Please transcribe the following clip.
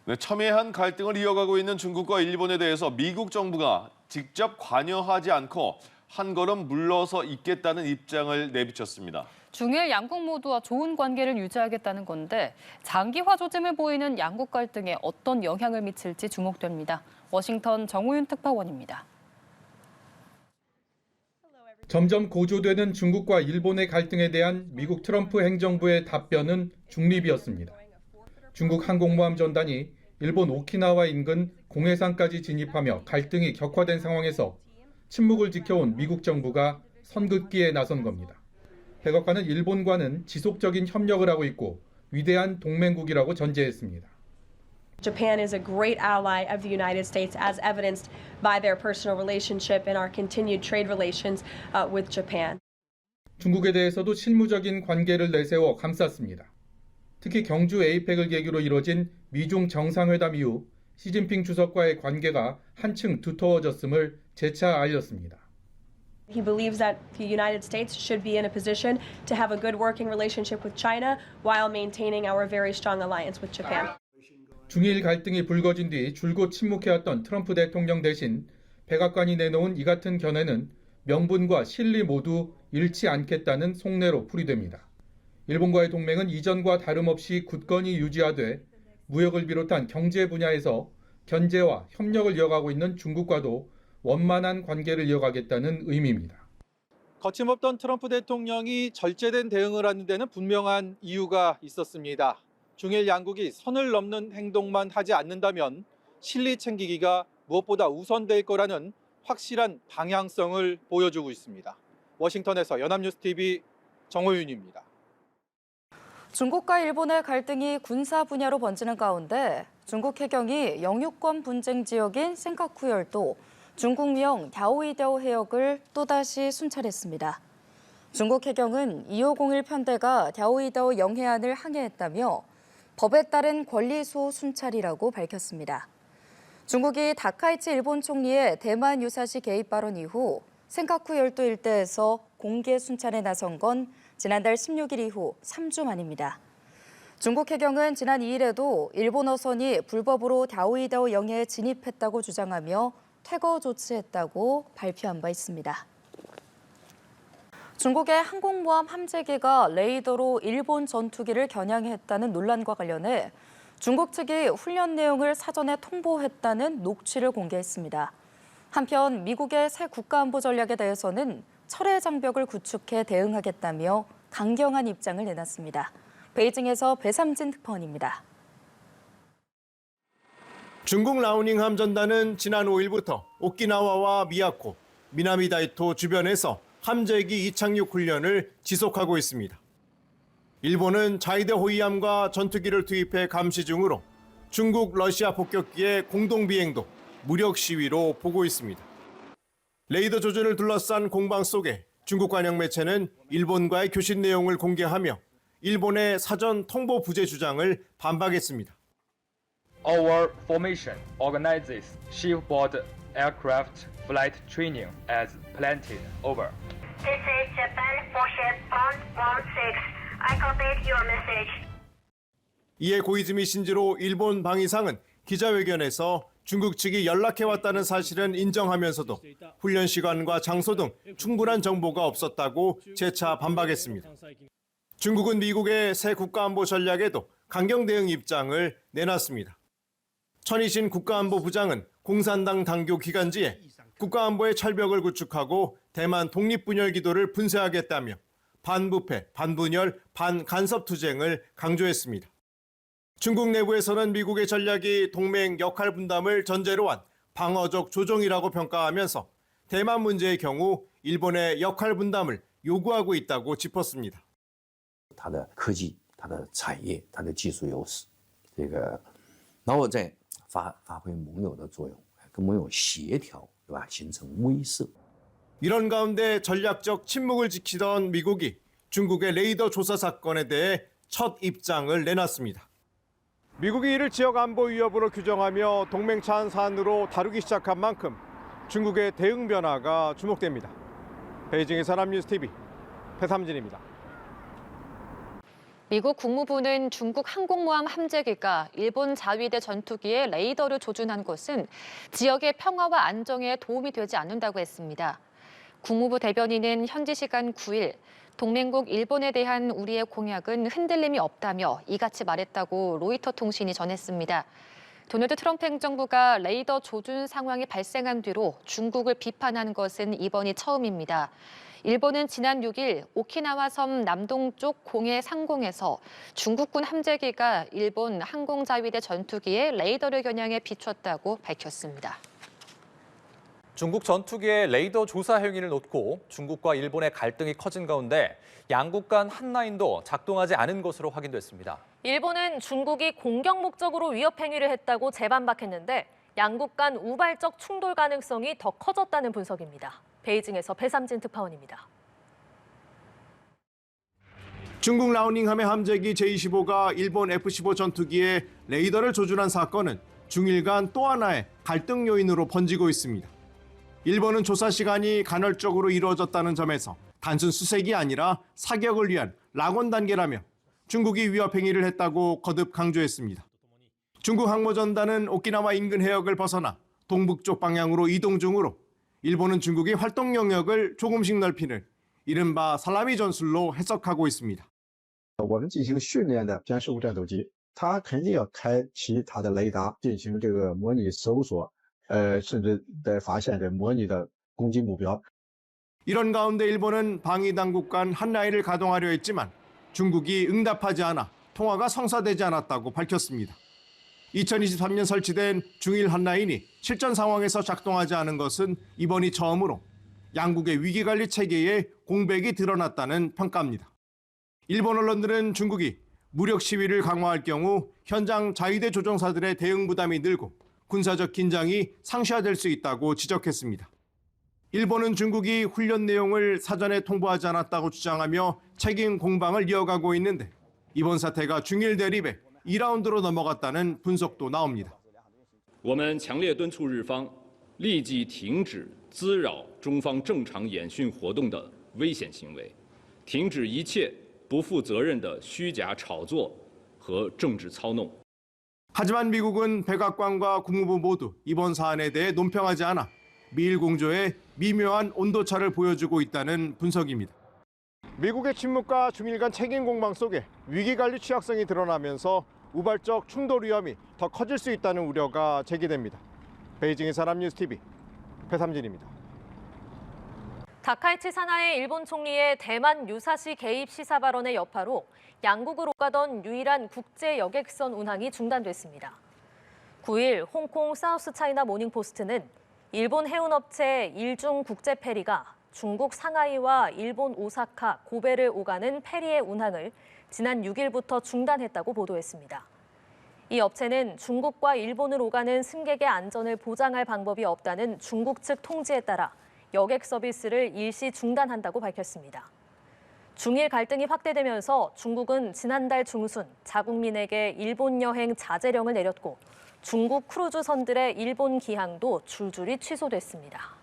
네, 첨예한 갈등을 이어가고 있는 중국과 일본에 대해서 미국 정부가 직접 관여하지 않고 한 걸음 물러서 있겠다는 입장을 내비쳤습니다. 중일 양국 모두와 좋은 관계를 유지하겠다는 건데 장기화 조짐을 보이는 양국 갈등에 어떤 영향을 미칠지 주목됩니다. 워싱턴 정우윤 특파원입니다. 점점 고조되는 중국과 일본의 갈등에 대한 미국 트럼프 행정부의 답변은 중립이었습니다. 중국 항공모함 전단이 일본 오키나와 인근 공해상까지 진입하며 갈등이 격화된 상황에서 침묵을 지켜온 미국 정부가 선긋기에 나선 겁니다. 백악관은 일본과는 지속적인 협력을 하고 있고 위대한 동맹국이라고 전제했습니다. Japan is a great ally of the United States as evidenced by their personal relationship and our continued trade relations with Japan. 중국에 대해서도 실무적인 관계를 내세워 감쌌습니다. 특히 경주 에이펙을 계기로 이뤄진 미중 정상회담 이후 시진핑 주석과의 관계가 한층 두터워졌음을 재차 알렸습니다. He believes that the United States should be in a position to have a good working relationship with China while maintaining our very strong alliance with Japan. 중일 갈등이 불거진 뒤 줄곧 침묵해왔던 트럼프 대통령 대신 백악관이 내놓은 이 같은 견해는 명분과 실리 모두 잃지 않겠다는 속내로 풀이됩니다. 일본과의 동맹은 이전과 다름없이 굳건히 유지하되 무역을 비롯한 경제 분야에서 견제와 협력을 이어가고 있는 중국과도 원만한 관계를 이어가겠다는 의미입니다. 거침없던 트럼프 대통령이 절제된 대응을 하는 데는 분명한 이유가 있었습니다. 중일 양국이 선을 넘는 행동만 하지 않는다면 실리 챙기기가 무엇보다 우선될 거라는 확실한 방향성을 보여주고 있습니다. 워싱턴에서 연합뉴스TV 정호윤입니다. 중국과 일본의 갈등이 군사 분야로 번지는 가운데 중국 해경이 영유권 분쟁 지역인 센카쿠 열도 중국령 갸오이다오 해역을 또다시 순찰했습니다. 중국 해경은 2501 편대가 갸오이다오 영해안을 항해했다며 법에 따른 권리수호 순찰이라고 밝혔습니다. 중국이 다카이치 일본 총리의 대만 유사시 개입 발언 이후 센카쿠 열도 일대에서 공개 순찰에 나선 건 지난달 16일 이후 3주 만입니다. 중국 해경은 지난 2일에도 일본 어선이 불법으로 갸오이다오 영해에 진입했다고 주장하며 퇴거 조치했다고 발표한 바 있습니다. 중국의 항공모함 함재기가 레이더로 일본 전투기를 겨냥했다는 논란과 관련해 중국 측이 훈련 내용을 사전에 통보했다는 녹취를 공개했습니다. 한편 미국의 새 국가안보 전략에 대해서는 철의 장벽을 구축해 대응하겠다며 강경한 입장을 내놨습니다. 베이징에서 배삼진 특파원입니다. 중국 라오닝함 전단은 지난 5일부터 오키나와와 미야코, 미나미다이토 주변에서 함재기 이착륙 훈련을 지속하고 있습니다. 일본은 자위대 호위함과 전투기를 투입해 감시 중으로 중국, 러시아 폭격기의 공동 비행도 무력 시위로 보고 있습니다. 레이더 조준을 둘러싼 공방 속에 중국 관영 매체는 일본과의 교신 내용을 공개하며 일본의 사전 통보 부재 주장을 반박했습니다. Our formation organizes shipboard aircraft flight training as planned. Over. This is Japan Warship 116. I copied your message. 이에 고이즈미 신지로 일본 방위상은 기자회견에서 중국 측이 연락해왔다는 사실은 인정하면서도 훈련 시간과 장소 등 충분한 정보가 없었다고 재차 반박했습니다. 중국은 미국의 새 국가안보 전략에도 강경 대응 입장을 내놨습니다. 천이신 국가안보부장은 공산당 당교 기간지에 국가안보의 철벽을 구축하고 대만 독립분열기도를 분쇄하겠다며 반부패, 반분열, 반간섭 투쟁을 강조했습니다. 중국 내부에서는 미국의 전략이 동맹 역할 분담을 전제로 한 방어적 조종이라고 평가하면서 대만 문제의 경우 일본의 역할 분담을 요구하고 있다고 짚었습니다. 它的科技、它的产业、它的技术优势，然后再发挥盟友的作用，跟盟友协调，对吧？形成威慑。 이런 가운데 전략적 침묵을 지키던 미국이 중국의 레이더 조사 사건에 대해 첫 입장을 내놨습니다. 미국이 이를 지역 안보 위협으로 규정하며 동맹 차원 사안으로 다루기 시작한 만큼 중국의 대응 변화가 주목됩니다. 베이징의 연합뉴스TV 배삼진입니다. 미국 국무부는 중국 항공모함 함재기가 일본 자위대 전투기에 레이더를 조준한 것은 지역의 평화와 안정에 도움이 되지 않는다고 했습니다. 국무부 대변인은 현지 시간 9일 동맹국 일본에 대한 우리의 공약은 흔들림이 없다며 이같이 말했다고 로이터 통신이 전했습니다. 도널드 트럼프 행정부가 레이더 조준 상황이 발생한 뒤로 중국을 비판한 것은 이번이 처음입니다. 일본은 지난 6일 오키나와 섬 남동쪽 공해 상공에서 중국군 함재기가 일본 항공자위대 전투기에 레이더를 겨냥해 비췄다고 밝혔습니다. 중국 전투기의 레이더 조사 행위를 놓고 중국과 일본의 갈등이 커진 가운데 양국 간 한라인도 작동하지 않은 것으로 확인됐습니다. 일본은 중국이 공격 목적으로 위협 행위를 했다고 재반박했는데 양국 간 우발적 충돌 가능성이 더 커졌다는 분석입니다. 베이징에서 배삼진 특파원입니다. 중국 라오닝함의 함재기 제-25가 일본 F-15 전투기에 레이더를 조준한 사건은 중일 간 또 하나의 갈등 요인으로 번지고 있습니다. 일본은 조사 시간이 간헐적으로 이루어졌다는 점에서 단순 수색이 아니라 사격을 위한 락원 단계라며 중국이 위협 행위를 했다고 거듭 강조했습니다. 중국 항모전단은 오키나와 인근 해역을 벗어나 동북쪽 방향으로 이동 중으로 일본은 중국의 활동 영역을 조금씩 넓히는 이른바 살라미 전술로 해석하고 있습니다. 我们进行训练的歼15战斗机，它肯定要开启它的雷达，进行这个模拟搜索，甚至在发现这模拟的攻击目标。 이런 가운데 일본은 방위 당국 간 한라인을 가동하려 했지만 중국이 응답하지 않아 통화가 성사되지 않았다고 밝혔습니다. 2023년 설치된 중일 한라인이 실전 상황에서 작동하지 않은 것은 이번이 처음으로 양국의 위기관리 체계에 공백이 드러났다는 평가입니다. 일본 언론들은 중국이 무력 시위를 강화할 경우 현장 자위대 조종사들의 대응 부담이 늘고 군사적 긴장이 상시화될 수 있다고 지적했습니다. 일본은 중국이 훈련 내용을 사전에 통보하지 않았다고 주장하며 책임 공방을 이어가고 있는데 이번 사태가 중일 대립에 2라운드로 넘어갔다는 분석도 나옵니다. 我们强烈敦促日方立即停止滋扰中方正常演训活动的危险行为，停止一切不负责任的虚假炒作和政治操弄。 하지만 미국은 백악관과 국무부 모두 이번 사안에 대해 논평하지 않아 미일 공조에 미묘한 온도차를 보여주고 있다는 분석입니다. 미국의 침묵과 중일 간 책임 공방 속에 위기관리 취약성이 드러나면서 우발적 충돌 위험이 더 커질 수 있다는 우려가 제기됩니다. 베이징의 사람뉴스TV 배삼진입니다. 다카이치 사나이 일본 총리의 대만 유사시 개입 시사 발언의 여파로 양국을 오가던 유일한 국제 여객선 운항이 중단됐습니다. 9일 홍콩 사우스 차이나 모닝포스트는 일본 해운업체 일중 국제 페리가 중국 상하이와 일본 오사카, 고베를 오가는 페리의 운항을 지난 6일부터 중단했다고 보도했습니다. 이 업체는 중국과 일본을 오가는 승객의 안전을 보장할 방법이 없다는 중국 측 통지에 따라 여객 서비스를 일시 중단한다고 밝혔습니다. 중일 갈등이 확대되면서 중국은 지난달 중순 자국민에게 일본 여행 자제령을 내렸고 중국 크루즈선들의 일본 기항도 줄줄이 취소됐습니다.